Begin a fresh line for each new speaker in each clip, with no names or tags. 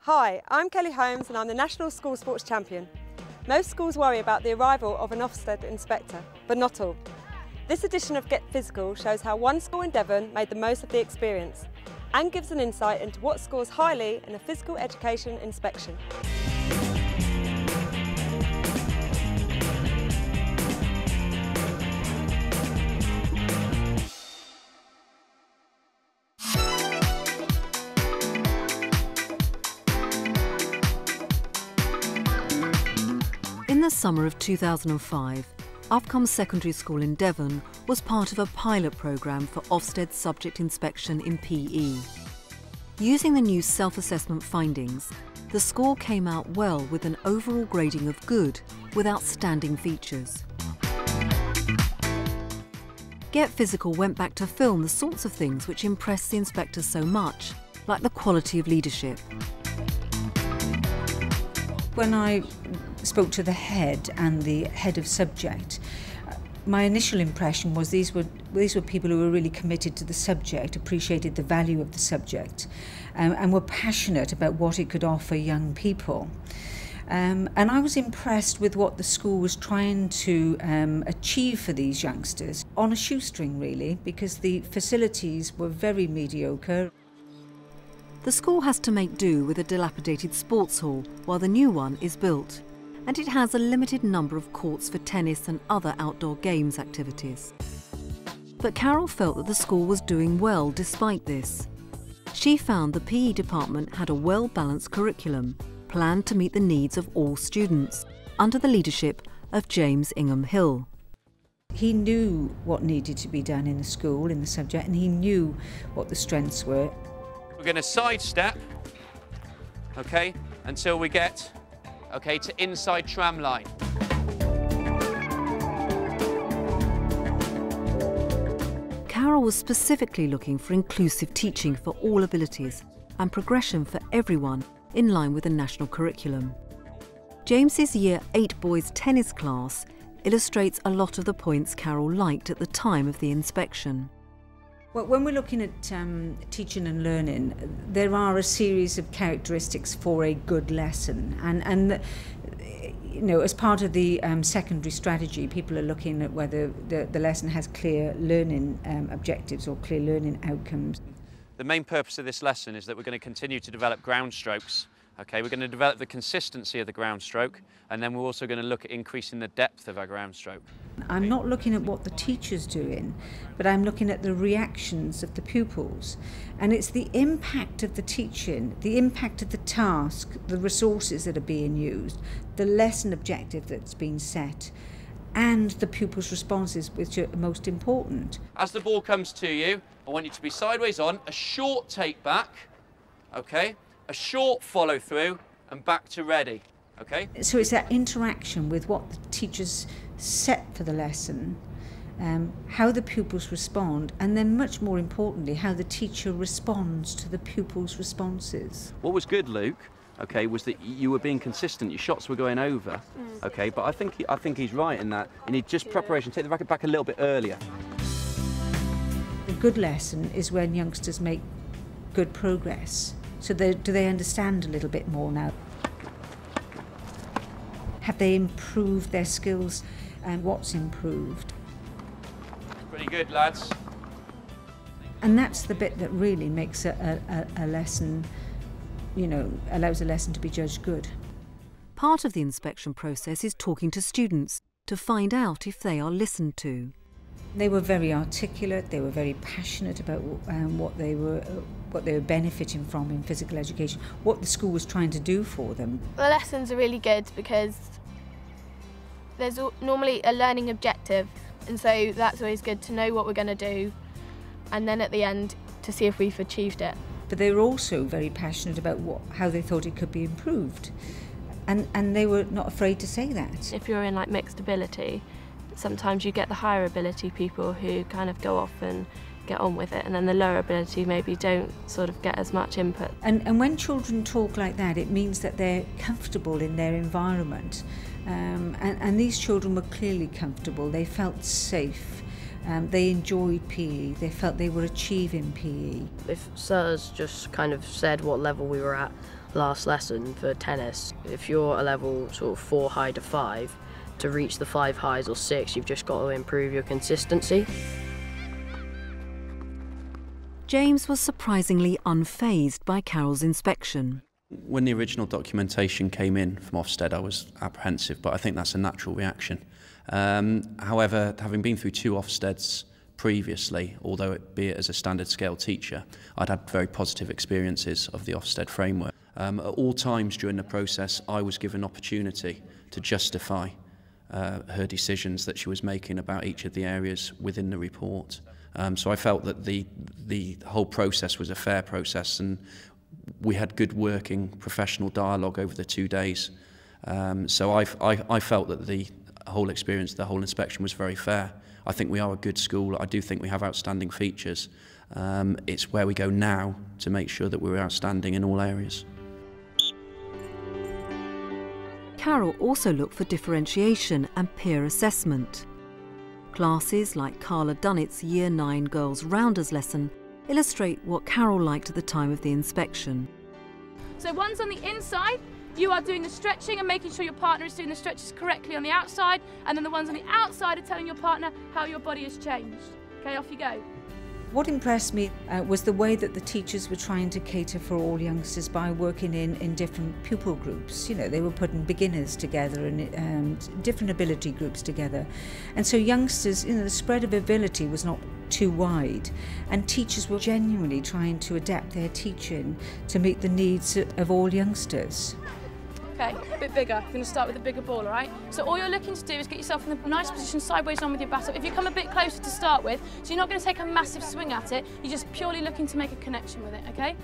Hi, I'm Kelly Holmes and I'm the National School Sports Champion. Most schools worry about the arrival of an Ofsted inspector, but not all. This edition of Get Physical shows how one school in Devon made the most of the experience and gives an insight into what scores highly in a physical education inspection.
In the summer of 2005, Upcombe Secondary School in Devon was part of a pilot programme for Ofsted subject inspection in PE. Using the new self-assessment findings, the school came out well with an overall grading of good with outstanding features. Get Physical went back to film the sorts of things which impressed the inspectors so much, like the quality of leadership.
When I spoke to the head and the head of subject, my initial impression was these were people who were really committed to the subject, appreciated the value of the subject, and were passionate about what it could offer young people. And I was impressed with what the school was trying to achieve for these youngsters, on a shoestring really, because the facilities were very mediocre.
The school has to make do with a dilapidated sports hall while the new one is built, and it has a limited number of courts for tennis and other outdoor games activities. But Carol felt that the school was doing well despite this. She found the PE department had a well-balanced curriculum, planned to meet the needs of all students, under the leadership of James Ingham Hill.
He knew what needed to be done in the school, in the subject, and he knew what the strengths were.
We're going to sidestep, okay, until we get, okay, to inside tram line.
Carol was specifically looking for inclusive teaching for all abilities and progression for everyone in line with the national curriculum. James's Year 8 boys tennis class illustrates a lot of the points Carol liked at the time of the inspection.
Well, when we're looking at teaching and learning, there are a series of characteristics for a good lesson, and you know, as part of the secondary strategy, people are looking at whether the lesson has clear learning objectives or clear learning outcomes.
The main purpose of this lesson is that we're going to continue to develop ground strokes. Okay, we're going to develop the consistency of the ground stroke, and then we're also going to look at increasing the depth of our ground stroke.
I'm not looking at what the teacher's doing, but I'm looking at the reactions of the pupils. And it's the impact of the teaching, the impact of the task, the resources that are being used, the lesson objective that's been set, and the pupils' responses, which are most important.
As the ball comes to you, I want you to be sideways on, a short take back, okay? A short follow through and back to ready, okay?
So it's that interaction with what the teachers set for the lesson, how the pupils respond, and then much more importantly, how the teacher responds to the pupils' responses.
What was good, Luke, okay, was that you were being consistent, your shots were going over, okay, but I think he's right in that you need just preparation, take the racket back a little bit earlier.
The good lesson is when youngsters make good progress. So do they understand a little bit more now? Have they improved their skills, and what's improved?
Pretty good, lads.
And that's the bit that really makes a lesson, you know, allows a lesson to be judged good.
Part of the inspection process is talking to students to find out if they are listened to.
They were very articulate, they were very passionate about what they were benefiting from in physical education, what the school was trying to do for them.
The lessons are really good because there's normally a learning objective, and so that's always good to know what we're going to do, and then at the end to see if we've achieved it.
But they were also very passionate about how they thought it could be improved, and they were not afraid to say that.
If you're in like mixed ability, sometimes you get the higher ability people who kind of go off and get on with it, and then the lower ability maybe don't sort of get as much input.
And when children talk like that, it means that they're comfortable in their environment, and these children were clearly comfortable. They felt safe, they enjoyed PE, they felt they were achieving PE.
If sirs just kind of said what level we were at, last lesson for tennis, if you're a level sort of 4 high to 5, to reach the 5 highs or 6, you've just got to improve your consistency.
James was surprisingly unfazed by Carol's inspection.
When the original documentation came in from Ofsted, I was apprehensive, but I think that's a natural reaction. However, having been through 2 Ofsteds previously, although it be it as a standard scale teacher, I'd had very positive experiences of the Ofsted framework. At all times during the process, I was given opportunity to justify her decisions that she was making about each of the areas within the report. So I felt that the whole process was a fair process, and we had good working professional dialogue over the 2 days. So I felt that the whole experience, the whole inspection was very fair. I think we are a good school. I do think we have outstanding features. It's where we go now to make sure that we're outstanding in all areas.
Carol also looked for differentiation and peer assessment. Classes like Carla Dunnett's Year 9 Girls Rounders lesson illustrate what Carol liked at the time of the inspection.
So one's on the inside, you are doing the stretching and making sure your partner is doing the stretches correctly on the outside, and then the ones on the outside are telling your partner how your body has changed. Okay, off you go.
What impressed me was the way that the teachers were trying to cater for all youngsters by working in different pupil groups. You know, they were putting beginners together and different ability groups together. And so youngsters, you know, the spread of ability was not too wide, and teachers were genuinely trying to adapt their teaching to meet the needs of all youngsters.
Okay, a bit bigger. You're going to start with a bigger ball, all right? So all you're looking to do is get yourself in a nice position sideways on with your bat up. If you come a bit closer to start with, so you're not going to take a massive swing at it, you're just purely looking to make a connection with it, okay?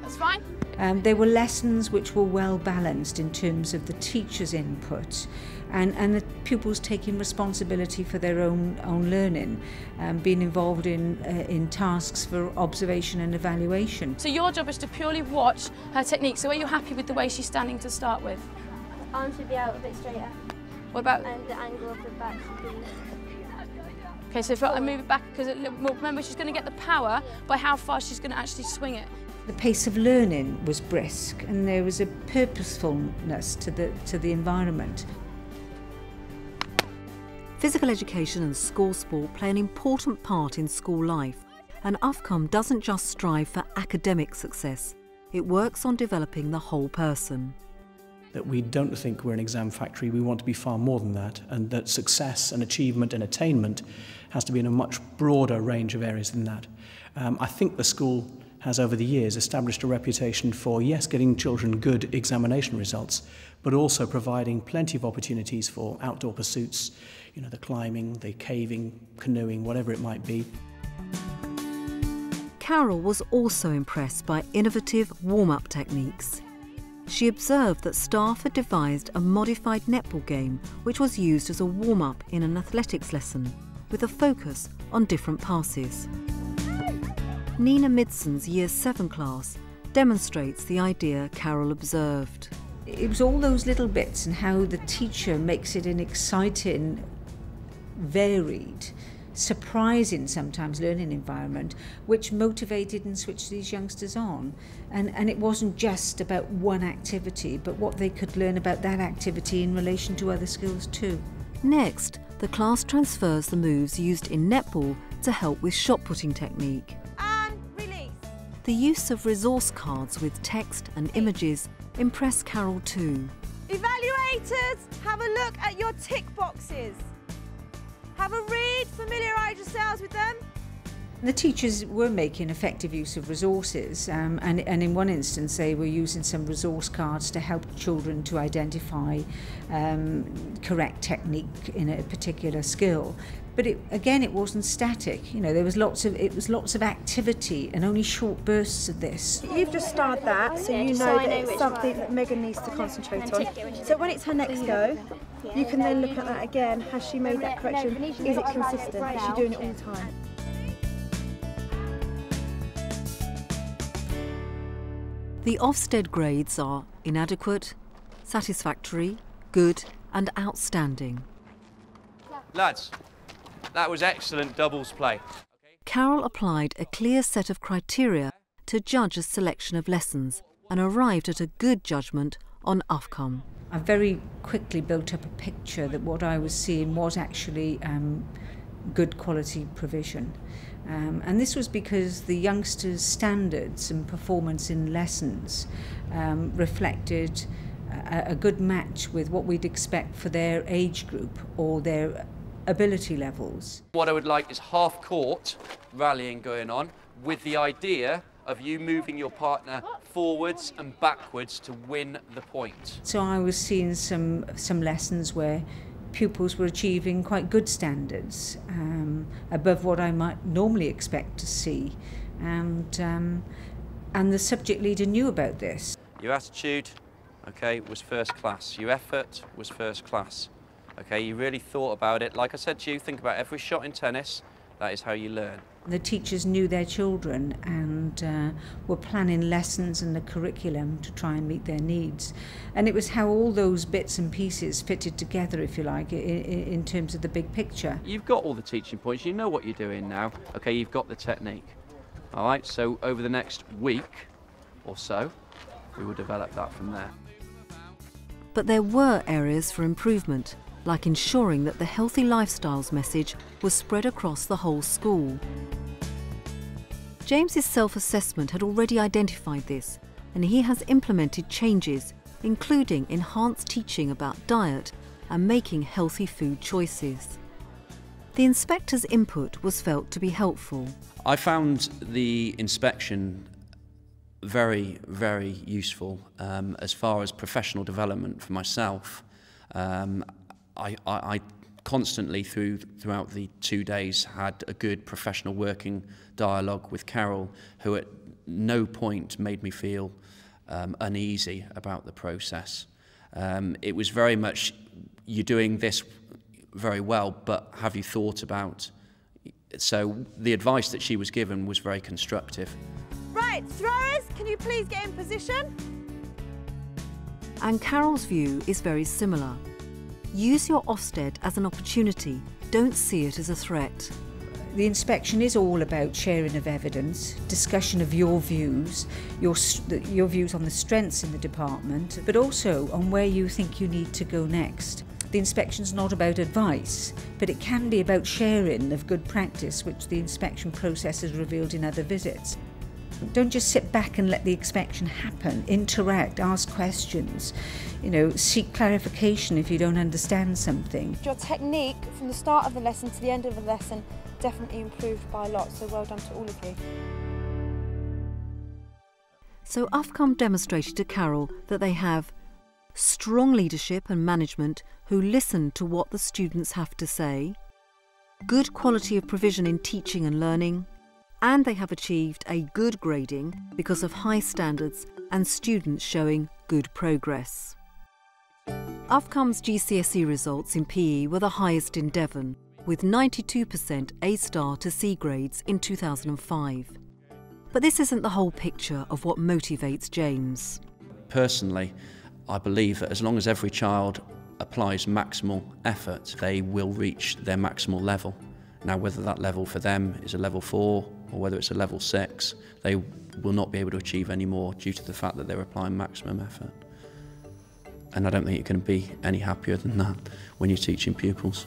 That's fine.
There were lessons which were well balanced in terms of the teacher's input and the pupils taking responsibility for their own learning, being involved in tasks for observation and evaluation.
So your job is to purely watch her technique. So are you happy with the way she's standing to start with?
Arms should be out a bit straighter.
What about?
And the angle of the back should be...
Okay, so if I move it back, because remember she's going to get the power by how far she's going to actually swing it.
The pace of learning was brisk, and there was a purposefulness to the environment.
Physical education and school sport play an important part in school life, and Ofcom doesn't just strive for academic success, it works on developing the whole person.
That we don't think we're an exam factory, we want to be far more than that, and that success and achievement and attainment has to be in a much broader range of areas than that. I think the school has over the years established a reputation for, yes, getting children good examination results, but also providing plenty of opportunities for outdoor pursuits, you know, the climbing, the caving, canoeing, whatever it might be.
Carol was also impressed by innovative warm-up techniques. She observed that staff had devised a modified netball game which was used as a warm-up in an athletics lesson, with a focus on different passes. Nina Midson's Year 7 class demonstrates the idea Carol observed.
It was all those little bits and how the teacher makes it an exciting, varied, surprising sometimes learning environment which motivated and switched these youngsters on. And it wasn't just about one activity, but what they could learn about that activity in relation to other skills too.
Next, the class transfers the moves used in netball to help with shot-putting technique. The use of resource cards with text and images impressed Carol too.
Evaluators, have a look at your tick boxes. Have a read, familiarise yourselves with them.
The teachers were making effective use of resources, and in one instance they were using some resource cards to help children to identify correct technique in a particular skill. But again, it wasn't static. You know, there was lots of activity and only short bursts of this.
You've just started that, so you know that it's something that Megan needs to concentrate on. So when it's her next go, you can then look at that again. Has she made that correction? Is it consistent? Is she doing it all the time?
The Ofsted grades are inadequate, satisfactory, good and outstanding.
Lads, that was excellent doubles play.
Carol applied a clear set of criteria to judge a selection of lessons and arrived at a good judgment on Ofcom.
I very quickly built up a picture that what I was seeing was actually good quality provision. And this was because the youngsters' standards and performance in lessons reflected a good match with what we'd expect for their age group or their ability levels.
What I would like is half court rallying going on with the idea of you moving your partner forwards and backwards to win the point.
So I was seeing some lessons where pupils were achieving quite good standards, above what I might normally expect to see, and the subject leader knew about this.
Your attitude, okay, was first class. Your effort was first class. Okay, you really thought about it. Like I said to you, think about every shot in tennis. That is how you learn.
The teachers knew their children and were planning lessons and the curriculum to try and meet their needs. And it was how all those bits and pieces fitted together, if you like, in terms of the big picture.
You've got all the teaching points, you know what you're doing now. Okay, you've got the technique. All right, so over the next week or so, we will develop that from there.
But there were areas for improvement, like ensuring that the healthy lifestyles message was spread across the whole school. James's self-assessment had already identified this, and he has implemented changes, including enhanced teaching about diet and making healthy food choices. The inspector's input was felt to be helpful.
I found the inspection very, very useful as far as professional development for myself. I constantly throughout the 2 days had a good professional working dialogue with Carol, who at no point made me feel uneasy about the process. It was very much, you're doing this very well, but have you thought about? So the advice that she was given was very constructive.
Right, throwers, can you please get in position?
And Carol's view is very similar. Use your Ofsted as an opportunity, don't see it as a threat.
The inspection is all about sharing of evidence, discussion of your views on the strengths in the department, but also on where you think you need to go next. The inspection's not about advice, but it can be about sharing of good practice, which the inspection process has revealed in other visits. Don't just sit back and let the inspection happen. Interact, ask questions, seek clarification if you don't understand something.
Your technique from the start of the lesson to the end of the lesson definitely improved by a lot, so well done to all of you.
So Ofcom demonstrated to Carol that they have strong leadership and management who listen to what the students have to say, good quality of provision in teaching and learning, and they have achieved a good grading because of high standards and students showing good progress. Ofcom's GCSE results in PE were the highest in Devon, with 92% A-star to C grades in 2005. But this isn't the whole picture of what motivates James.
Personally, I believe that as long as every child applies maximal effort, they will reach their maximal level. Now, whether that level for them is a level 4 or whether it's a level 6, they will not be able to achieve any more due to the fact that they're applying maximum effort. And I don't think you can be any happier than that when you're teaching pupils.